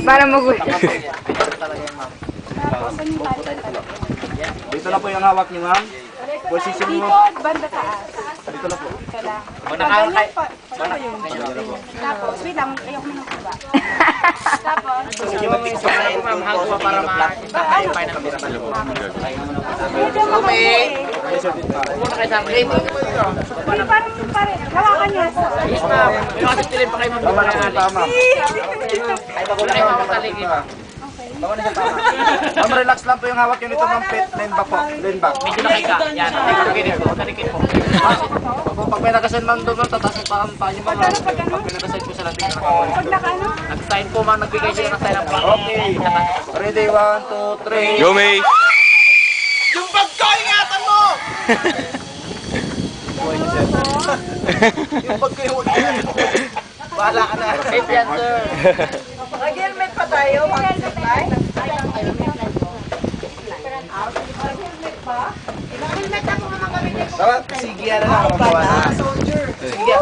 Para magulo. Dito na po yung hawak niyo, ma'am. Position mo. Likod, banda taas. Dito na po. Ika lang. Ganyan pa. Tapos, wait lang, ayaw ko nang kuba. Tapos, Sige, ma'am. Hangko para makakapay ng pira sa loob. medyo makamay. Muna kayo sa akin. Hindi, parang, hawakan niya. Yes, ma'am. Yung kasi tilin pa kayo mag-umalaan. Tama. Ay, wala kayo mamataligi. Ma'am, relax lang po yung hawak yun ito, ma'am. Lean back po. Lean back. Medyo nakita. Yan. Talikit po. Pag may nakasign, ma'am, doon, ma'am, tataas yung paa niyo, ma'am. Pag may nakasign po sa lating nakakawin. Pag naka-ano? Nag-sign po, ma'am. Nagbigay siya ng sign ng paa. Okay. Ready, 1, 2, 3. Go, May! Yung bag ko, ingatan mo! Yung bag ko yung bahala ka na. Safe yan, sir. Nag-helmet pa tayo, mag-supply. Sige, ano lang. Sige,